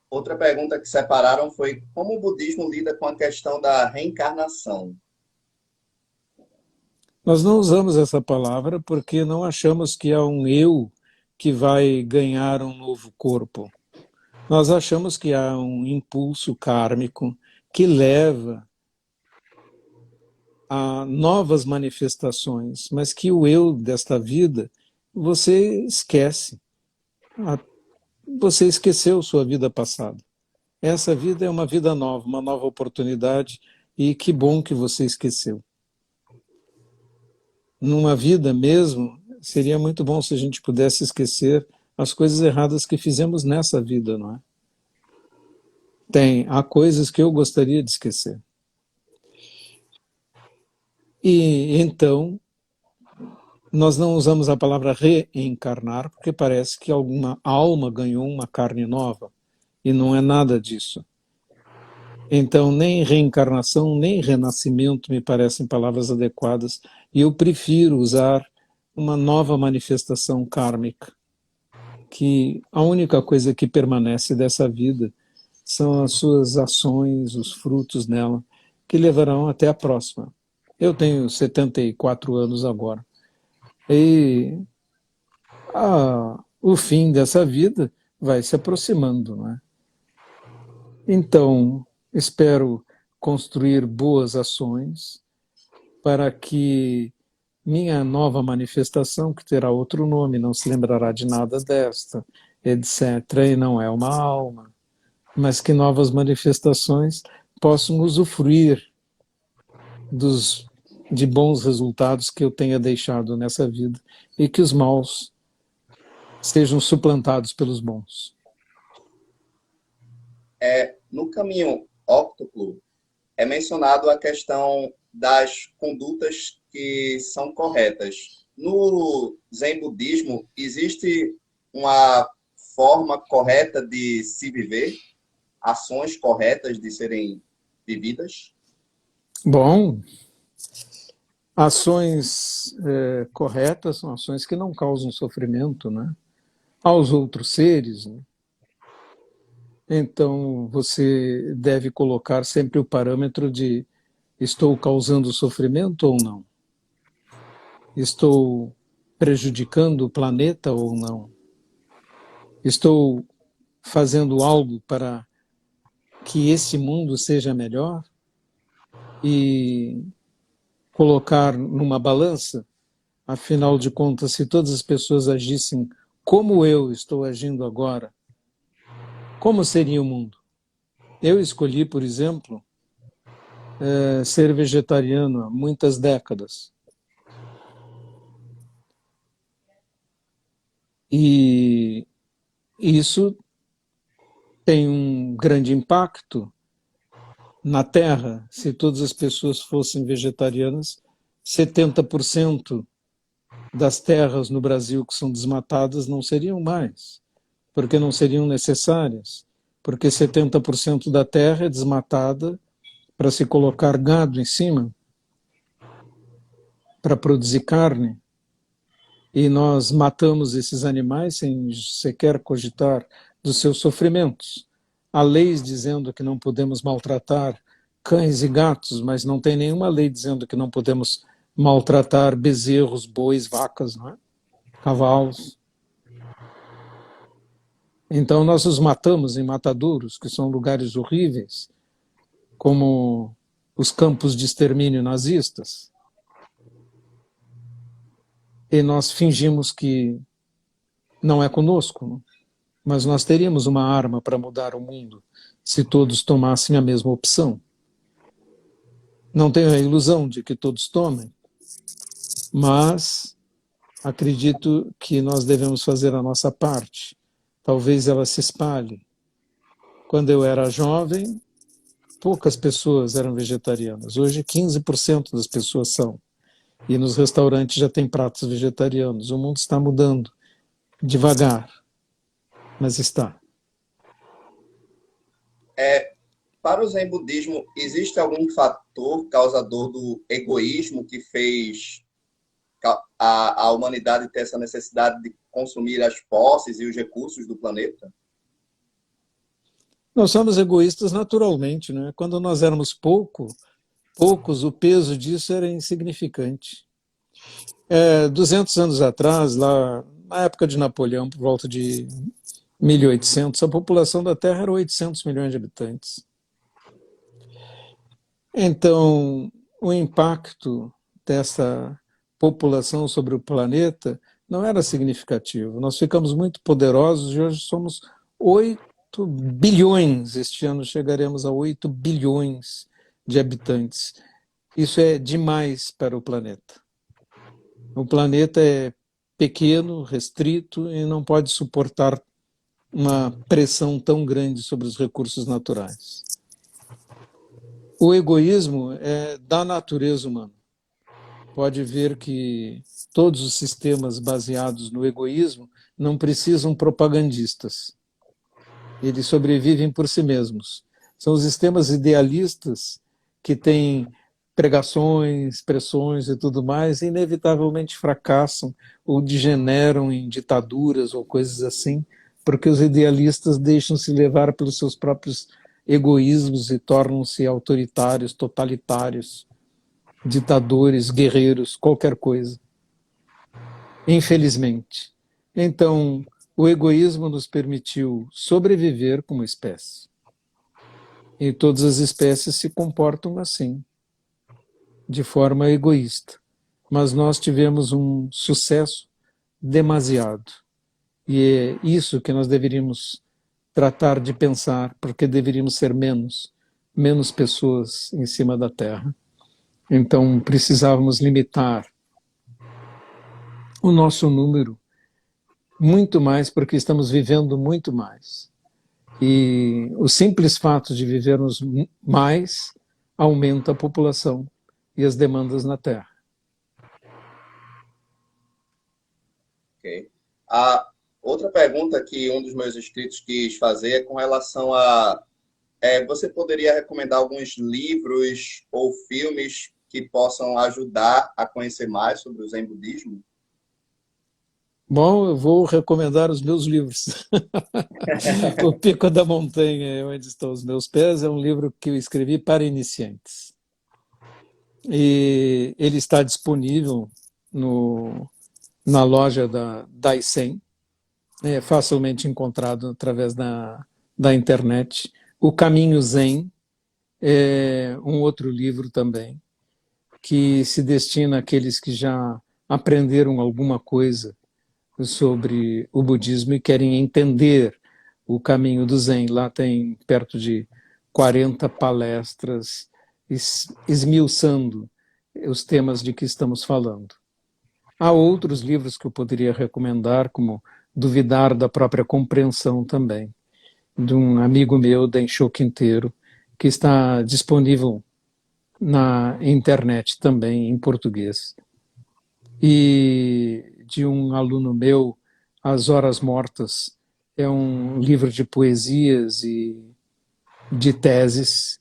Outra pergunta que separaram foi como o budismo lida com a questão da reencarnação. Nós não usamos essa palavra porque não achamos que há um eu que vai ganhar um novo corpo. Nós achamos que há um impulso kármico que leva a novas manifestações, mas que o eu desta vida você esquece. Você esqueceu sua vida passada. Essa vida é uma vida nova, uma nova oportunidade, e que bom que você esqueceu. Numa vida mesmo, seria muito bom se a gente pudesse esquecer as coisas erradas que fizemos nessa vida, não é? Há coisas que eu gostaria de esquecer. E então, nós não usamos a palavra reencarnar, porque parece que alguma alma ganhou uma carne nova, e não é nada disso. Então, nem reencarnação, nem renascimento me parecem palavras adequadas, e eu prefiro usar uma nova manifestação kármica, que a única coisa que permanece dessa vida são as suas ações, os frutos nela, que levarão até a próxima. Eu tenho 74 anos agora, e o fim dessa vida vai se aproximando, não é? Então, espero construir boas ações para que minha nova manifestação, que terá outro nome, não se lembrará de nada desta, etc., e não é uma alma, mas que novas manifestações possam usufruir de bons resultados que eu tenha deixado nessa vida e que os maus sejam suplantados pelos bons. No caminho óctuplo, é mencionado a questão das condutas que são corretas. No Zen Budismo, existe uma forma correta de se viver? Ações corretas de serem vividas? Bom, ações corretas são ações que não causam sofrimento, né, aos outros seres, né? Então, você deve colocar sempre o parâmetro de: estou causando sofrimento ou não? Estou prejudicando o planeta ou não? Estou fazendo algo para que esse mundo seja melhor? E colocar numa balança, afinal de contas, se todas as pessoas agissem como eu estou agindo agora, como seria o mundo? Eu escolhi, por exemplo, ser vegetariano há muitas décadas. E isso tem um grande impacto na Terra. Se todas as pessoas fossem vegetarianas, 70% das terras no Brasil que são desmatadas não seriam mais, porque não seriam necessárias, porque 70% da terra é desmatada para se colocar gado em cima, para produzir carne, e nós matamos esses animais sem sequer cogitar dos seus sofrimentos. Há leis dizendo que não podemos maltratar cães e gatos, mas não tem nenhuma lei dizendo que não podemos maltratar bezerros, bois, vacas, não é? Cavalos. Então nós os matamos em matadouros, que são lugares horríveis, como os campos de extermínio nazistas. E nós fingimos que não é conosco, mas nós teríamos uma arma para mudar o mundo se todos tomassem a mesma opção. Não tenho a ilusão de que todos tomem, mas acredito que nós devemos fazer a nossa parte. Talvez ela se espalhe. Quando eu era jovem, poucas pessoas eram vegetarianas. Hoje, 15% das pessoas são. E nos restaurantes já tem pratos vegetarianos. O mundo está mudando devagar, mas está. Para o Zen budismo, existe algum fator causador do egoísmo que fez a humanidade ter essa necessidade de consumir as posses e os recursos do planeta? Nós somos egoístas naturalmente, né? Quando nós éramos poucos, o peso disso era insignificante. 200 anos atrás, lá na época de Napoleão, por volta de 1800, a população da Terra era 800 milhões de habitantes. Então, o impacto dessa população sobre o planeta não era significativo. Nós ficamos muito poderosos e hoje somos 8 bilhões. Este ano chegaremos a 8 bilhões de habitantes. Isso é demais para o planeta. O planeta é pequeno, restrito e não pode suportar uma pressão tão grande sobre os recursos naturais. O egoísmo é da natureza humana. Pode ver que todos os sistemas baseados no egoísmo não precisam propagandistas. Eles sobrevivem por si mesmos. São os sistemas idealistas que têm pregações, pressões e tudo mais, e inevitavelmente fracassam ou degeneram em ditaduras ou coisas assim, porque os idealistas deixam-se levar pelos seus próprios egoísmos e tornam-se autoritários, totalitários, ditadores, guerreiros, qualquer coisa. Infelizmente. Então, o egoísmo nos permitiu sobreviver como espécie. E todas as espécies se comportam assim, de forma egoísta. Mas nós tivemos um sucesso demasiado. E é isso que nós deveríamos tratar de pensar, porque deveríamos ser menos pessoas em cima da Terra. Então, precisávamos limitar o nosso número muito mais, porque estamos vivendo muito mais. E o simples fato de vivermos mais aumenta a população e as demandas na Terra. Ok. A outra pergunta que um dos meus inscritos quis fazer é com relação a... você poderia recomendar alguns livros ou filmes que possam ajudar a conhecer mais sobre o Zen budismo? Bom, eu vou recomendar os meus livros. O Pico da Montanha, onde estão os meus pés, é um livro que eu escrevi para iniciantes. E ele está disponível na loja da Daisen, é facilmente encontrado através da internet. O Caminho Zen é um outro livro também, que se destina àqueles que já aprenderam alguma coisa sobre o budismo e querem entender o caminho do Zen. Lá tem perto de 40 palestras esmiuçando os temas de que estamos falando. Há outros livros que eu poderia recomendar, como Duvidar da Própria Compreensão também, de um amigo meu, Densho Quinteiro, que está disponível na internet também, em português. E de um aluno meu, As Horas Mortas, é um livro de poesias e de teses,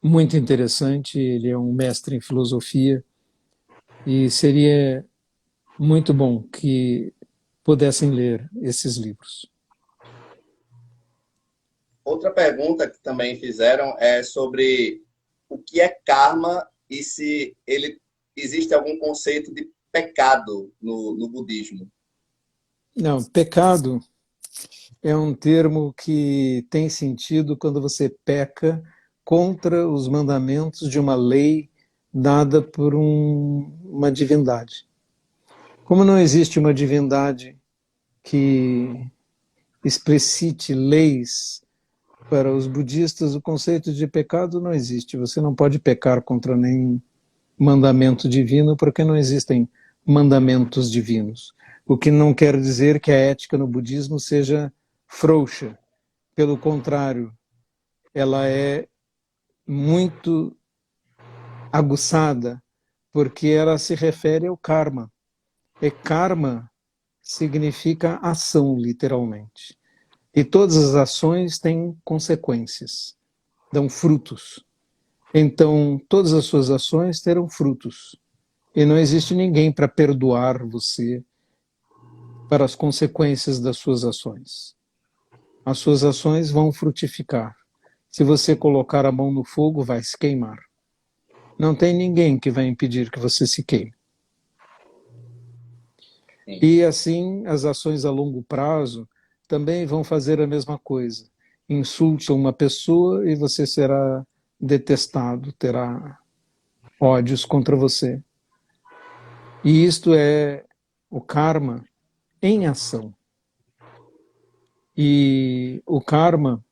muito interessante. Ele é um mestre em filosofia e seria muito bom que pudessem ler esses livros. Outra pergunta que também fizeram é sobre o que é karma e se existe algum conceito de pecado no budismo. Não, pecado é um termo que tem sentido quando você peca contra os mandamentos de uma lei dada por uma divindade. Como não existe uma divindade que explicite leis. Para os budistas, o conceito de pecado não existe. Você não pode pecar contra nenhum mandamento divino, porque não existem mandamentos divinos. O que não quer dizer que a ética no budismo seja frouxa. Pelo contrário, ela é muito aguçada, porque ela se refere ao karma. E karma significa ação, literalmente. E todas as ações têm consequências, dão frutos. Então, todas as suas ações terão frutos. E não existe ninguém para perdoar você para as consequências das suas ações. As suas ações vão frutificar. Se você colocar a mão no fogo, vai se queimar. Não tem ninguém que vai impedir que você se queime. E assim, as ações a longo prazo também vão fazer a mesma coisa. Insulte uma pessoa e você será detestado, terá ódios contra você. E isto é o karma em ação. E o karma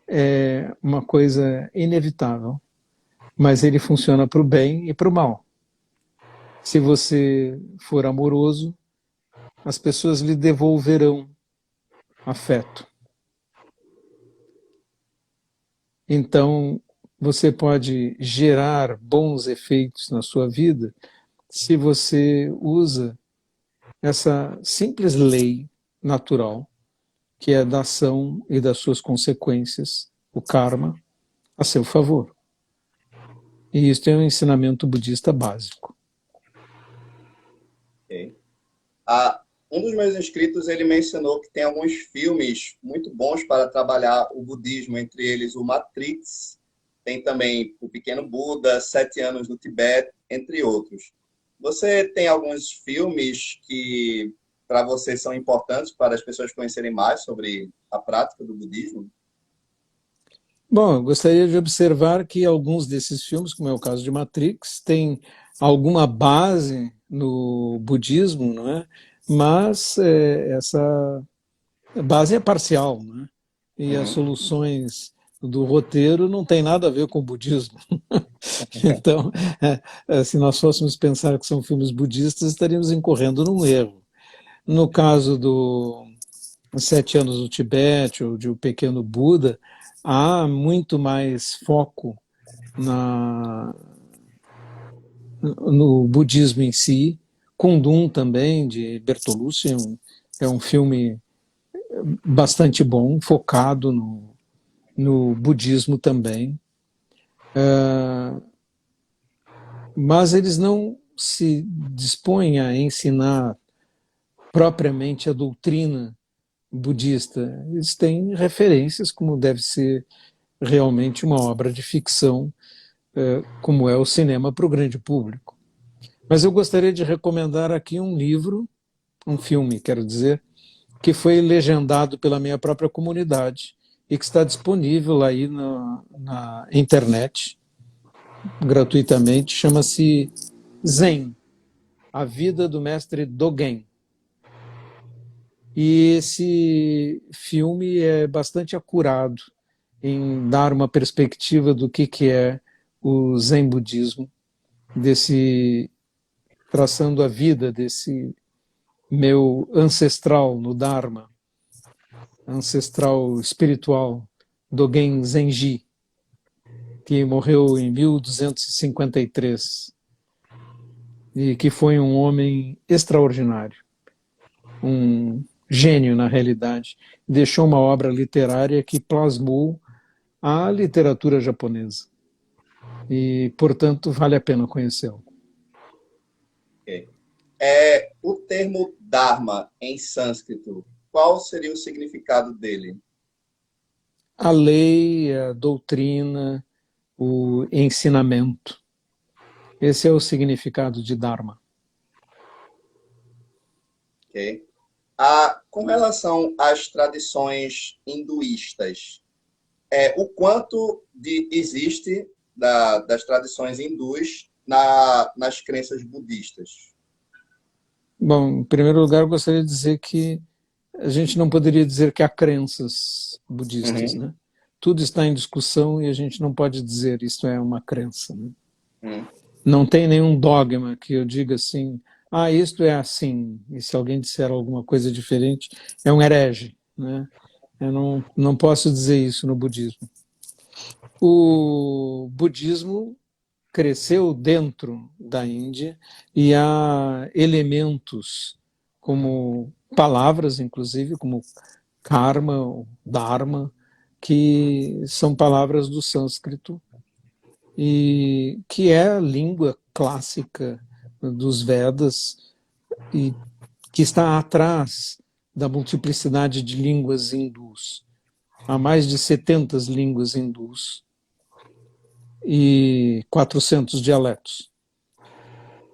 é uma coisa inevitável, mas ele funciona para o bem e para o mal. Se você for amoroso, as pessoas lhe devolverão afeto. Então, você pode gerar bons efeitos na sua vida se você usa essa simples lei natural, que é da ação e das suas consequências, o karma, a seu favor. E isso é um ensinamento budista básico. Ok. Um dos meus inscritos, ele mencionou que tem alguns filmes muito bons para trabalhar o budismo, entre eles o Matrix, tem também o Pequeno Buda, 7 anos no Tibete, entre outros. Você tem alguns filmes que, para você, são importantes para as pessoas conhecerem mais sobre a prática do budismo? Bom, eu gostaria de observar que alguns desses filmes, como é o caso de Matrix, têm alguma base no budismo, não é? Mas essa base é parcial, não é? E as soluções do roteiro não têm nada a ver com o budismo. Então, se nós fôssemos pensar que são filmes budistas, estaríamos incorrendo num erro. No caso do 7 anos no Tibete ou de O Pequeno Buda, há muito mais foco no budismo em si. Kundun também, de Bertolucci, é um filme bastante bom, focado no budismo também. Mas eles não se dispõem a ensinar propriamente a doutrina budista. Eles têm referências, como deve ser realmente uma obra de ficção, como é o cinema para o grande público. Mas eu gostaria de recomendar aqui um livro, um filme, quero dizer, que foi legendado pela minha própria comunidade e que está disponível aí na internet, gratuitamente, chama-se Zen, A Vida do Mestre Dogen. E esse filme é bastante acurado em dar uma perspectiva do que é o Zen budismo, traçando a vida desse meu ancestral no Dharma, ancestral espiritual, Dogen Zenji, que morreu em 1253 e que foi um homem extraordinário, um gênio na realidade, deixou uma obra literária que plasmou a literatura japonesa e, portanto, vale a pena conhecê-lo. Okay. O termo Dharma em sânscrito, qual seria o significado dele? A lei, a doutrina, o ensinamento. Esse é o significado de Dharma. Okay. Com relação às tradições hinduístas, o quanto existe das tradições hindus nas crenças budistas? Bom, em primeiro lugar, eu gostaria de dizer que a gente não poderia dizer que há crenças budistas, Uhum, né? Tudo está em discussão e a gente não pode dizer isto é uma crença, né? uhum, Não tem nenhum dogma que eu diga assim, ah, isto é assim, e se alguém disser alguma coisa diferente, é um herege, né? Eu não posso dizer isso no budismo. O budismo cresceu dentro da Índia e há elementos como palavras, inclusive, como karma, dharma, que são palavras do sânscrito e que é a língua clássica dos Vedas e que está atrás da multiplicidade de línguas hindus. Há mais de 70 línguas hindus e 400 dialetos.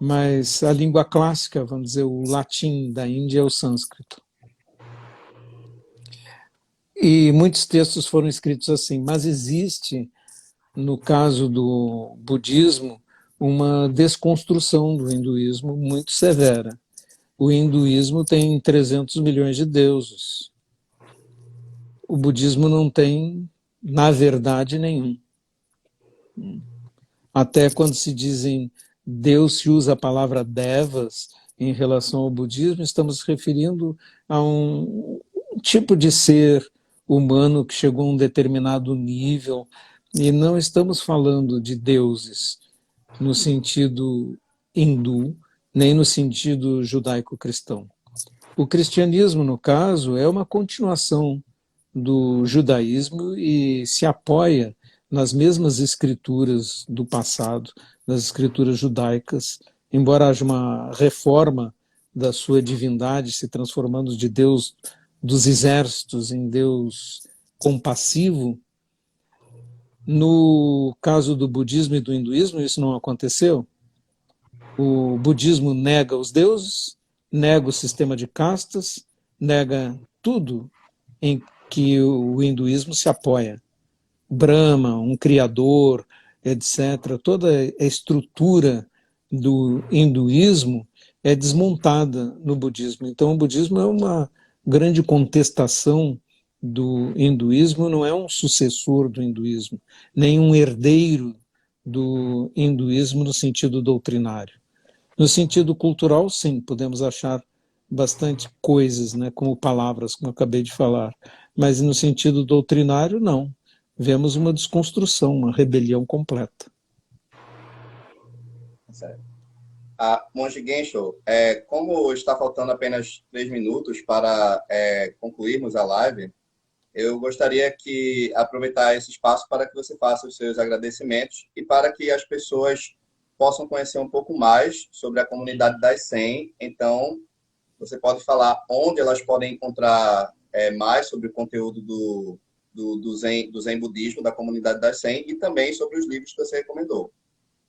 Mas a língua clássica, vamos dizer, o latim da Índia é o sânscrito. E muitos textos foram escritos assim, mas existe, no caso do budismo, uma desconstrução do hinduísmo muito severa. O hinduísmo tem 300 milhões de deuses. O budismo não tem, na verdade, nenhum. Até quando se dizem Deus, se usa a palavra devas em relação ao budismo, estamos referindo a um tipo de ser humano que chegou a um determinado nível e não estamos falando de deuses no sentido hindu, nem no sentido judaico-cristão. O cristianismo, no caso, é uma continuação do judaísmo e se apoia nas mesmas escrituras do passado, nas escrituras judaicas, embora haja uma reforma da sua divindade, se transformando de Deus dos exércitos em Deus compassivo. No caso do budismo e do hinduísmo, isso não aconteceu. O budismo nega os deuses, nega o sistema de castas, nega tudo em que o hinduísmo se apoia. Brahma, um criador, etc. Toda a estrutura do hinduísmo é desmontada no budismo. Então, o budismo é uma grande contestação do hinduísmo, não é um sucessor do hinduísmo, nem um herdeiro do hinduísmo no sentido doutrinário. No sentido cultural, sim, podemos achar bastante coisas, né, como palavras, como eu acabei de falar, mas no sentido doutrinário, não. Vemos uma desconstrução, uma rebelião completa. certo. Monge Gensho, como está faltando apenas 3 minutos para concluirmos a live, eu gostaria que aproveitar esse espaço para que você faça os seus agradecimentos e para que as pessoas possam conhecer um pouco mais sobre a comunidade das 100. Então, você pode falar onde elas podem encontrar mais sobre o conteúdo do Zen Budismo, da comunidade das 100 e também sobre os livros que você recomendou.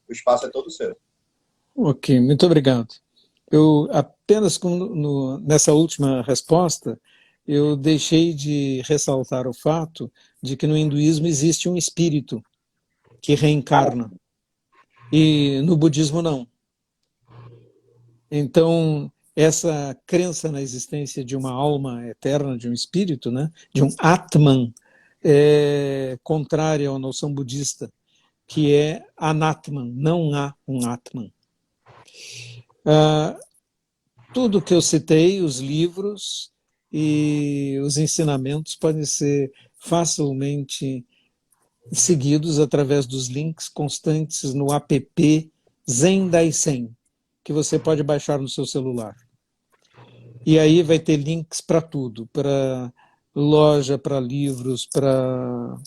O espaço é todo seu. Ok, muito obrigado. Eu apenas nessa última resposta, eu deixei de ressaltar o fato de que no hinduísmo existe um espírito que reencarna e no budismo não. Então, essa crença na existência de uma alma eterna, de um espírito, né, de um Atman, é contrária à noção budista, que é Anatman, não há um Atman. Tudo que eu citei, os livros e os ensinamentos podem ser facilmente seguidos através dos links constantes no app Zen Daisen, que você pode baixar no seu celular. E aí vai ter links para tudo, para loja, para livros, para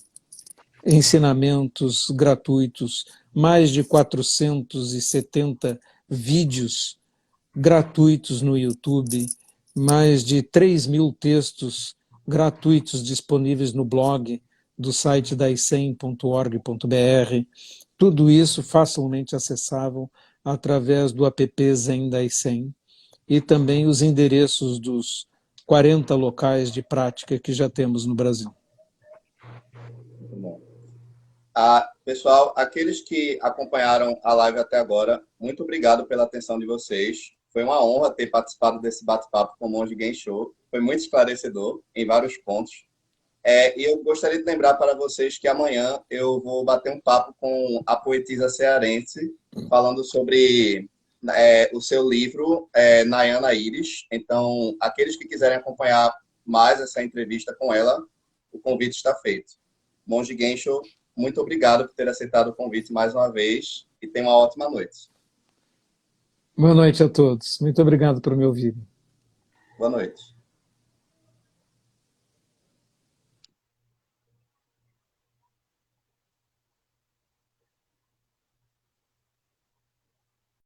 ensinamentos gratuitos, mais de 470 vídeos gratuitos no YouTube, mais de 3.000 textos gratuitos disponíveis no blog do site daicem.org.br. Tudo isso facilmente acessável através do app Zen Daicem e também os endereços dos 40 locais de prática que já temos no Brasil. Muito bom. Pessoal, aqueles que acompanharam a live até agora, muito obrigado pela atenção de vocês. Foi uma honra ter participado desse bate-papo com o Monge Gensho. Foi muito esclarecedor em vários pontos. E eu gostaria de lembrar para vocês que amanhã eu vou bater um papo com a poetisa cearense, falando sobre o seu livro, Nayana Iris. Então, aqueles que quiserem acompanhar mais essa entrevista com ela, o convite está feito. Monge Gensho, muito obrigado por ter aceitado o convite mais uma vez e tenha uma ótima noite. Boa noite a todos. Muito obrigado por me ouvir. Boa noite.